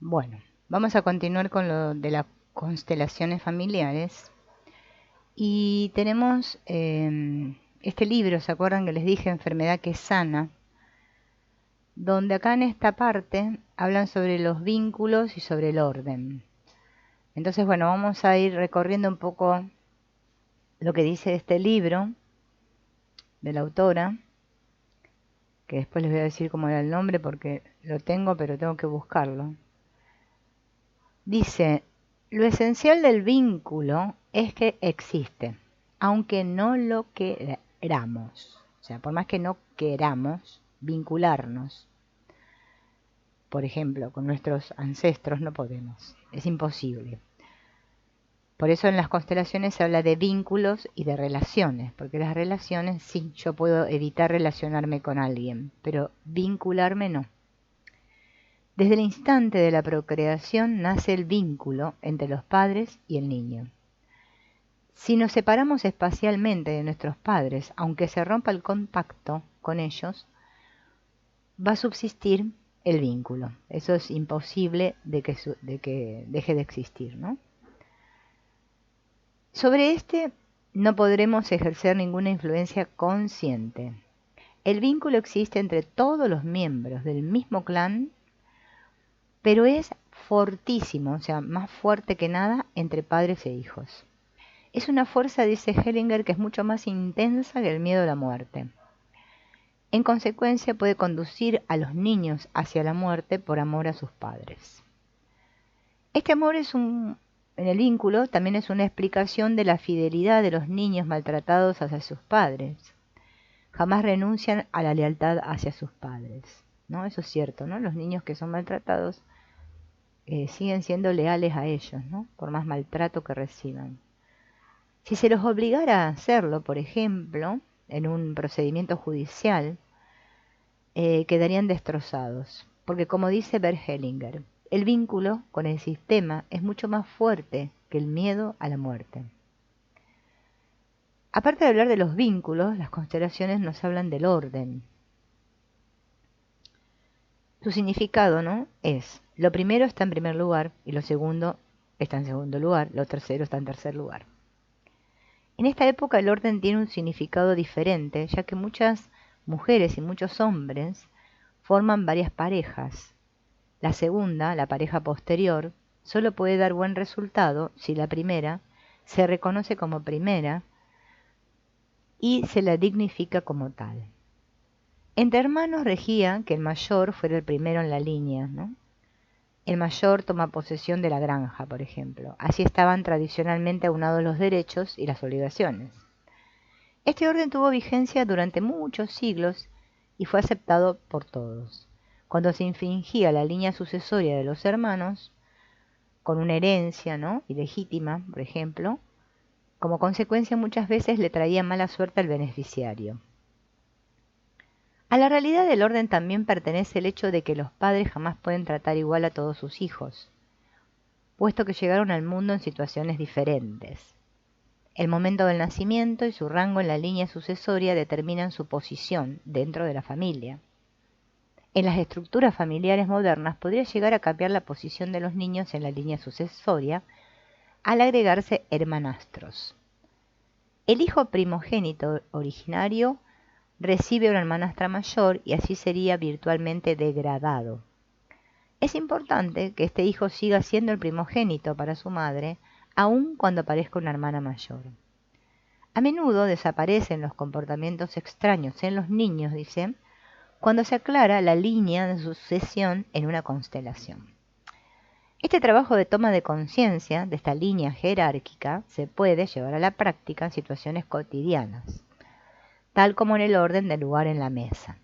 Bueno, vamos a continuar con lo de las constelaciones familiares. Y tenemos este libro, ¿se acuerdan que les dije Enfermedad que sana? Donde acá en esta parte hablan sobre los vínculos y sobre el orden. Entonces, bueno, vamos a ir recorriendo un poco lo que dice este libro de la autora, que después les voy a decir cómo era el nombre porque lo tengo, pero tengo que buscarlo. Dice, lo esencial del vínculo es que existe, aunque no lo queramos. O sea, por más que no queramos vincularnos, por ejemplo, con nuestros ancestros no podemos, es imposible. Por eso en las constelaciones se habla de vínculos y de relaciones, porque las relaciones sí, yo puedo evitar relacionarme con alguien, pero vincularme no. Desde el instante de la procreación nace el vínculo entre los padres y el niño. Si nos separamos espacialmente de nuestros padres, aunque se rompa el contacto con ellos, va a subsistir el vínculo. Eso es imposible de que deje de existir, ¿no? Sobre este no podremos ejercer ninguna influencia consciente. El vínculo existe entre todos los miembros del mismo clan, pero es fortísimo, o sea, más fuerte que nada entre padres e hijos. Es una fuerza, dice Hellinger, que es mucho más intensa que el miedo a la muerte. En consecuencia, puede conducir a los niños hacia la muerte por amor a sus padres. Este amor en el vínculo también es una explicación de la fidelidad de los niños maltratados hacia sus padres. Jamás renuncian a la lealtad hacia sus padres, ¿no? Eso es cierto, ¿no? Los niños que son maltratados siguen siendo leales a ellos, ¿no? Por más maltrato que reciban. Si se los obligara a hacerlo, por ejemplo, en un procedimiento judicial, quedarían destrozados, porque como dice Bert Hellinger, el vínculo con el sistema es mucho más fuerte que el miedo a la muerte. Aparte de hablar de los vínculos, las constelaciones nos hablan del orden. Su significado, ¿no? Es, lo primero está en primer lugar y lo segundo está en segundo lugar, lo tercero está en tercer lugar. En esta época el orden tiene un significado diferente, ya que muchas mujeres y muchos hombres forman varias parejas. La segunda, la pareja posterior, solo puede dar buen resultado si la primera se reconoce como primera y se la dignifica como tal. Entre hermanos regía que el mayor fuera el primero en la línea, ¿no? El mayor toma posesión de la granja, por ejemplo. Así estaban tradicionalmente aunados los derechos y las obligaciones. Este orden tuvo vigencia durante muchos siglos y fue aceptado por todos. Cuando se infringía la línea sucesoria de los hermanos, con una herencia, ¿no?, ilegítima, por ejemplo, como consecuencia muchas veces le traía mala suerte al beneficiario. A la realidad del orden también pertenece el hecho de que los padres jamás pueden tratar igual a todos sus hijos, puesto que llegaron al mundo en situaciones diferentes. El momento del nacimiento y su rango en la línea sucesoria determinan su posición dentro de la familia. En las estructuras familiares modernas podría llegar a cambiar la posición de los niños en la línea sucesoria al agregarse hermanastros. El hijo primogénito originario recibe una hermanastra mayor y así sería virtualmente degradado. Es importante que este hijo siga siendo el primogénito para su madre, aun cuando aparezca una hermana mayor. A menudo desaparecen los comportamientos extraños en los niños, dicen, cuando se aclara la línea de sucesión en una constelación. Este trabajo de toma de conciencia de esta línea jerárquica se puede llevar a la práctica en situaciones cotidianas, tal como en el orden del lugar en la mesa.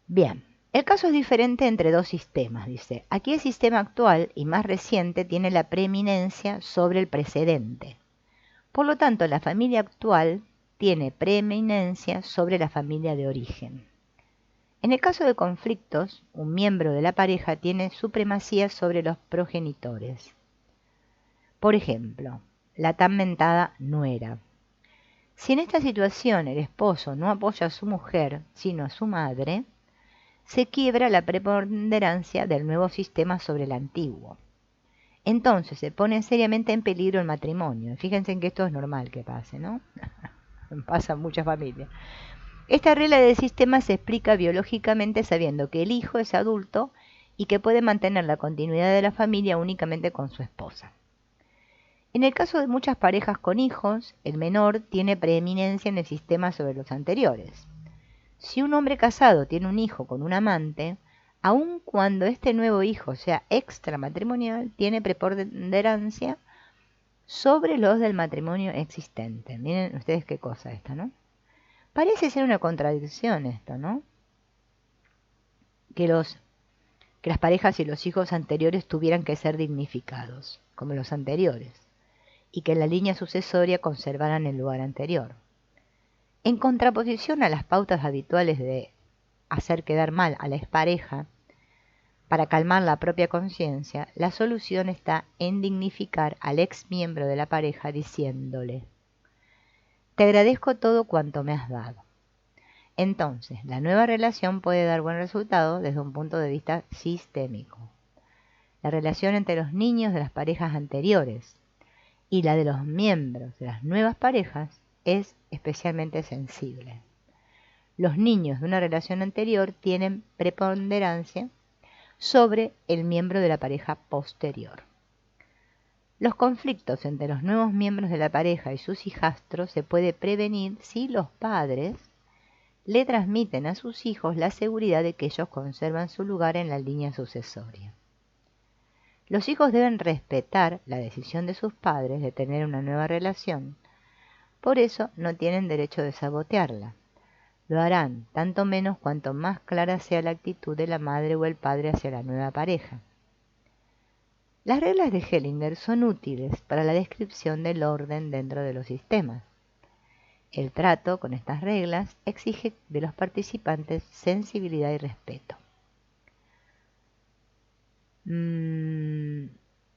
Bien, el caso es diferente entre dos sistemas, dice. Aquí el sistema actual y más reciente tiene la preeminencia sobre el precedente. Por lo tanto, la familia actual tiene preeminencia sobre la familia de origen. En el caso de conflictos, un miembro de la pareja tiene supremacía sobre los progenitores. Por ejemplo, la tan mentada nuera. Si en esta situación el esposo no apoya a su mujer, sino a su madre, se quiebra la preponderancia del nuevo sistema sobre el antiguo. Entonces se pone seriamente en peligro el matrimonio. Fíjense en que esto es normal que pase, ¿no? Pasa en muchas familias. Esta regla del sistema se explica biológicamente sabiendo que el hijo es adulto y que puede mantener la continuidad de la familia únicamente con su esposa. En el caso de muchas parejas con hijos, el menor tiene preeminencia en el sistema sobre los anteriores. Si un hombre casado tiene un hijo con un amante, aun cuando este nuevo hijo sea extramatrimonial, tiene preponderancia sobre los del matrimonio existente. Miren ustedes qué cosa esta, ¿no? Parece ser una contradicción esto, ¿no? Que las parejas y los hijos anteriores tuvieran que ser dignificados, como los anteriores, y que en la línea sucesoria conservaran el lugar anterior. En contraposición a las pautas habituales de hacer quedar mal a la expareja, para calmar la propia conciencia, la solución está en dignificar al ex miembro de la pareja diciéndole: te agradezco todo cuanto me has dado. Entonces, la nueva relación puede dar buen resultado desde un punto de vista sistémico. La relación entre los niños de las parejas anteriores y la de los miembros de las nuevas parejas es especialmente sensible. Los niños de una relación anterior tienen preponderancia sobre el miembro de la pareja posterior. Los conflictos entre los nuevos miembros de la pareja y sus hijastros se puede prevenir si los padres le transmiten a sus hijos la seguridad de que ellos conservan su lugar en la línea sucesoria. Los hijos deben respetar la decisión de sus padres de tener una nueva relación, por eso no tienen derecho de sabotearla. Lo harán tanto menos cuanto más clara sea la actitud de la madre o el padre hacia la nueva pareja. Las reglas de Hellinger son útiles para la descripción del orden dentro de los sistemas. El trato con estas reglas exige de los participantes sensibilidad y respeto.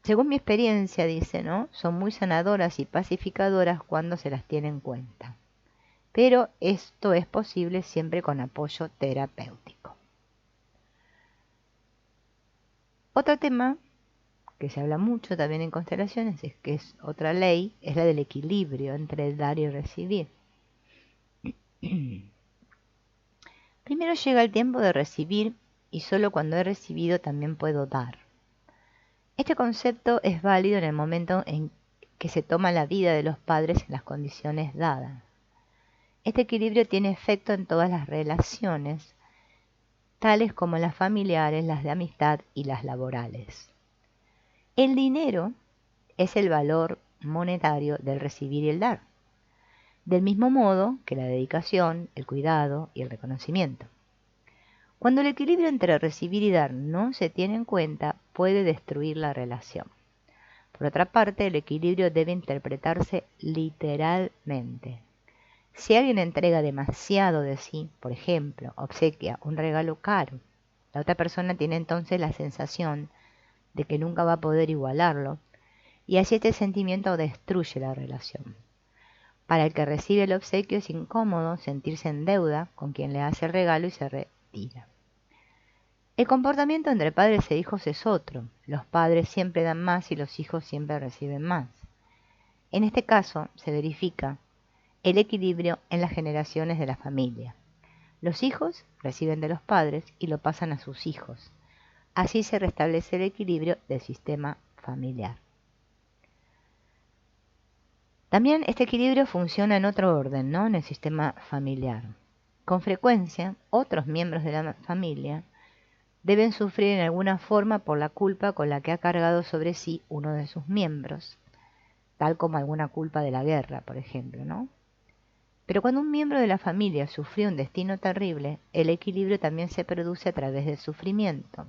Según mi experiencia, dice, ¿no? Son muy sanadoras y pacificadoras cuando se las tiene en cuenta. Pero esto es posible siempre con apoyo terapéutico. Otro tema que se habla mucho también en constelaciones, es que es otra ley, es la del equilibrio entre el dar y recibir. Primero llega el tiempo de recibir y solo cuando he recibido también puedo dar. Este concepto es válido en el momento en que se toma la vida de los padres en las condiciones dadas. Este equilibrio tiene efecto en todas las relaciones, tales como las familiares, las de amistad y las laborales. El dinero es el valor monetario del recibir y el dar, del mismo modo que la dedicación, el cuidado y el reconocimiento. Cuando el equilibrio entre recibir y dar no se tiene en cuenta, puede destruir la relación. Por otra parte, el equilibrio debe interpretarse literalmente. Si alguien entrega demasiado de sí, por ejemplo, obsequia un regalo caro, la otra persona tiene entonces la sensación de que nunca va a poder igualarlo, y así este sentimiento destruye la relación. Para el que recibe el obsequio es incómodo sentirse en deuda con quien le hace el regalo y se retira. El comportamiento entre padres e hijos es otro. Los padres siempre dan más y los hijos siempre reciben más. En este caso se verifica el equilibrio en las generaciones de la familia. Los hijos reciben de los padres y lo pasan a sus hijos. Así se restablece el equilibrio del sistema familiar. También este equilibrio funciona en otro orden, ¿no? En el sistema familiar. Con frecuencia, otros miembros de la familia deben sufrir en alguna forma por la culpa con la que ha cargado sobre sí uno de sus miembros, tal como alguna culpa de la guerra, por ejemplo, ¿no? Pero cuando un miembro de la familia sufrió un destino terrible, el equilibrio también se produce a través del sufrimiento.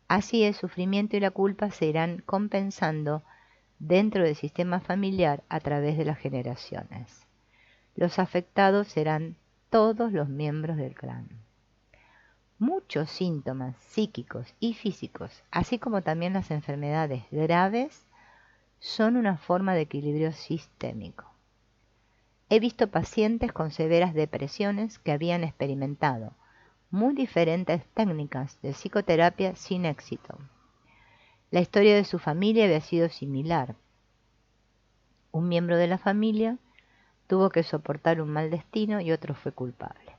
Así el sufrimiento y la culpa se irán compensando dentro del sistema familiar a través de las generaciones. Los afectados serán todos los miembros del clan. Muchos síntomas psíquicos y físicos, así como también las enfermedades graves, son una forma de equilibrio sistémico. He visto pacientes con severas depresiones que habían experimentado muy diferentes técnicas de psicoterapia sin éxito. La historia de su familia había sido similar. Un miembro de la familia tuvo que soportar un mal destino y otro fue culpable.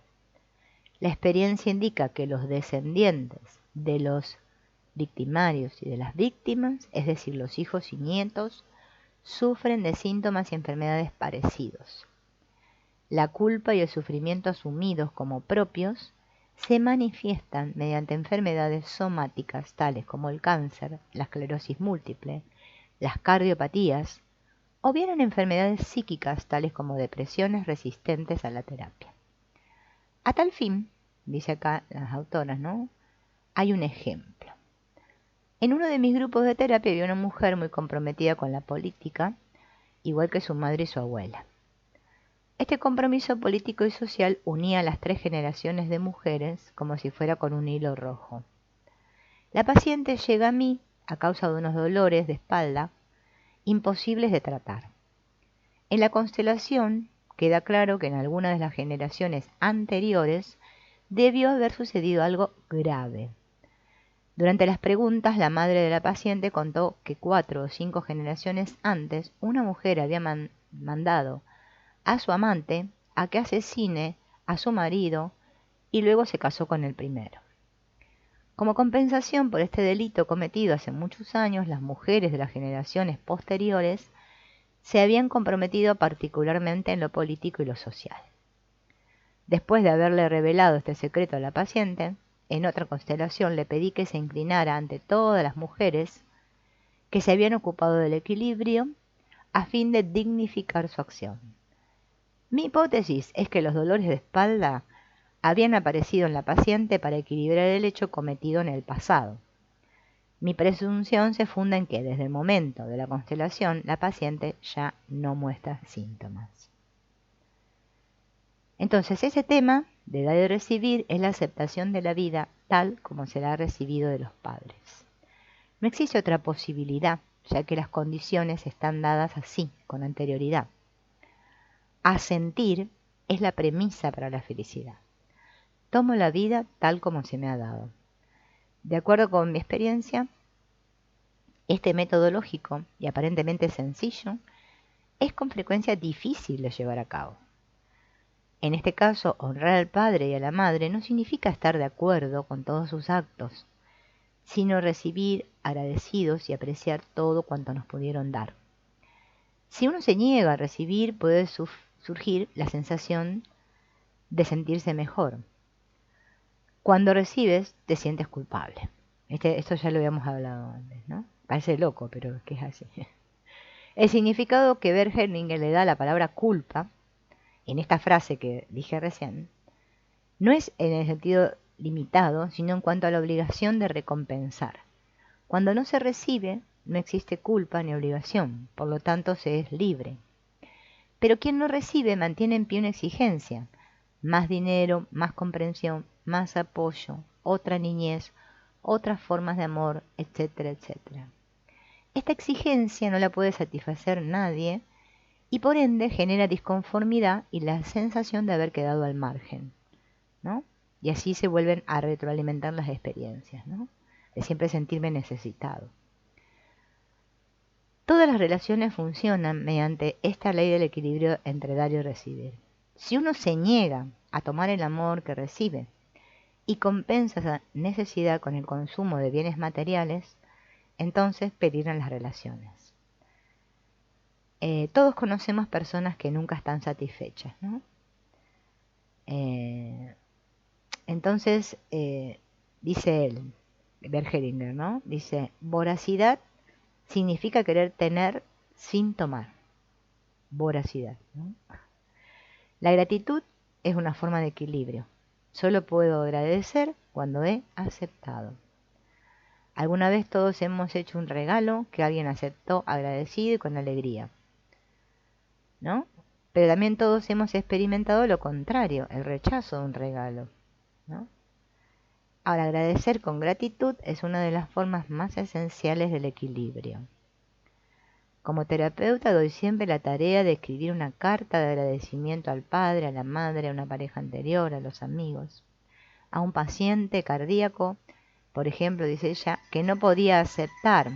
La experiencia indica que los descendientes de los victimarios y de las víctimas, es decir, los hijos y nietos, sufren de síntomas y enfermedades parecidos. La culpa y el sufrimiento asumidos como propios se manifiestan mediante enfermedades somáticas tales como el cáncer, la esclerosis múltiple, las cardiopatías, o bien en enfermedades psíquicas tales como depresiones resistentes a la terapia. A tal fin, dice acá las autoras, ¿no? Hay un ejemplo. En uno de mis grupos de terapia había una mujer muy comprometida con la política, igual que su madre y su abuela. Este compromiso político y social unía a las 3 generaciones de mujeres como si fuera con un hilo rojo. La paciente llega a mí a causa de unos dolores de espalda imposibles de tratar. En la constelación queda claro que en alguna de las generaciones anteriores debió haber sucedido algo grave. Durante las preguntas, la madre de la paciente contó que 4 o 5 generaciones antes una mujer había mandado a su amante a que asesine a su marido y luego se casó con el primero. Como compensación por este delito cometido hace muchos años, las mujeres de las generaciones posteriores se habían comprometido particularmente en lo político y lo social. Después de haberle revelado este secreto a la paciente, en otra constelación le pedí que se inclinara ante todas las mujeres que se habían ocupado del equilibrio a fin de dignificar su acción. Mi hipótesis es que los dolores de espalda habían aparecido en la paciente para equilibrar el hecho cometido en el pasado. Mi presunción se funda en que desde el momento de la constelación la paciente ya no muestra síntomas. Entonces ese tema de dar y recibir es la aceptación de la vida tal como se la ha recibido de los padres. No existe otra posibilidad, ya que las condiciones están dadas así, con anterioridad. Asentir es la premisa para la felicidad. Tomo la vida tal como se me ha dado. De acuerdo con mi experiencia, este método lógico y aparentemente sencillo es con frecuencia difícil de llevar a cabo. En este caso, honrar al padre y a la madre no significa estar de acuerdo con todos sus actos, sino recibir agradecidos y apreciar todo cuanto nos pudieron dar. Si uno se niega a recibir, puede surgir la sensación de sentirse mejor. Cuando recibes, te sientes culpable. Esto ya lo habíamos hablado antes, ¿no? Parece loco, pero es que es así. El significado que Bergeninger le da a la palabra culpa, en esta frase que dije recién, no es en el sentido limitado, sino en cuanto a la obligación de recompensar. Cuando no se recibe, no existe culpa ni obligación, por lo tanto se es libre. Pero quien no recibe mantiene en pie una exigencia: más dinero, más comprensión, más apoyo, otra niñez, otras formas de amor, etcétera, etcétera. Esta exigencia no la puede satisfacer nadie y por ende genera disconformidad y la sensación de haber quedado al margen, ¿no? Y así se vuelven a retroalimentar las experiencias, ¿no? De siempre sentirme necesitado. Todas las relaciones funcionan mediante esta ley del equilibrio entre dar y recibir. Si uno se niega a tomar el amor que recibe y compensa esa necesidad con el consumo de bienes materiales, entonces peligran las relaciones. Todos conocemos personas que nunca están satisfechas, ¿no? Entonces, dice él, Bergeringer, ¿no? Dice, voracidad significa querer tener sin tomar. Voracidad, ¿no? La gratitud es una forma de equilibrio. Solo puedo agradecer cuando he aceptado. Alguna vez todos hemos hecho un regalo que alguien aceptó agradecido y con alegría, ¿no? Pero también todos hemos experimentado lo contrario, el rechazo de un regalo, ¿no? Ahora, agradecer con gratitud es una de las formas más esenciales del equilibrio. Como terapeuta doy siempre la tarea de escribir una carta de agradecimiento al padre, a la madre, a una pareja anterior, a los amigos. a un paciente cardíaco, por ejemplo, dice ella, que no podía aceptar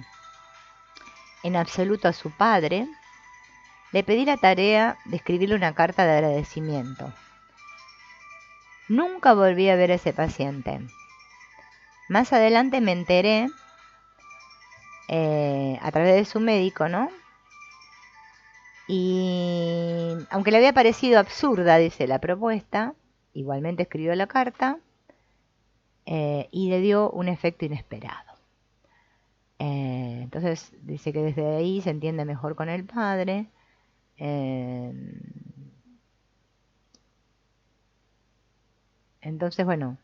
en absoluto a su padre, le pedí la tarea de escribirle una carta de agradecimiento. Nunca volví a ver a ese paciente. Más adelante me enteré, a través de su médico, ¿no? Y aunque le había parecido absurda, dice, la propuesta, igualmente escribió la carta y le dio un efecto inesperado. Entonces dice que desde ahí se entiende mejor con el padre. Entonces, bueno,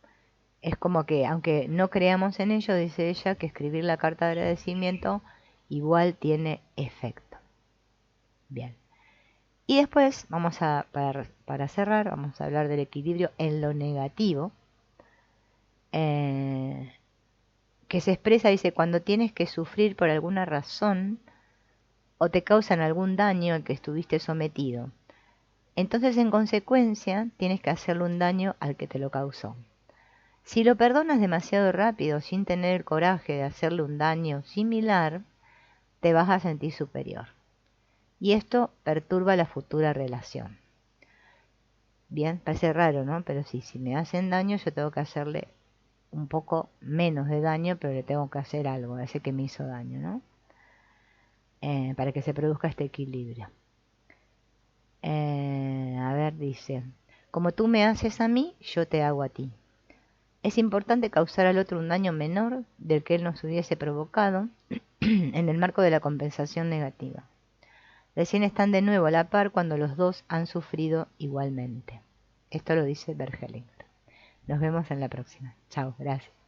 es como que, aunque no creamos en ello, dice ella, que escribir la carta de agradecimiento igual tiene efecto. Bien. Y después, para cerrar, vamos a hablar del equilibrio en lo negativo, que se expresa, dice, cuando tienes que sufrir por alguna razón o te causan algún daño al que estuviste sometido. Entonces, en consecuencia, tienes que hacerle un daño al que te lo causó. Si lo perdonas demasiado rápido sin tener el coraje de hacerle un daño similar, te vas a sentir superior. Y esto perturba la futura relación. Bien, parece raro, ¿no? Pero sí, si me hacen daño, yo tengo que hacerle un poco menos de daño, pero le tengo que hacer algo a ese que me hizo daño, ¿no? Para que se produzca este equilibrio. A ver, dice, como tú me haces a mí, yo te hago a ti. Es importante causar al otro un daño menor del que él nos hubiese provocado en el marco de la compensación negativa. Recién están de nuevo a la par cuando los dos han sufrido igualmente. Esto lo dice Bergelinger. Nos vemos en la próxima. Chao, gracias.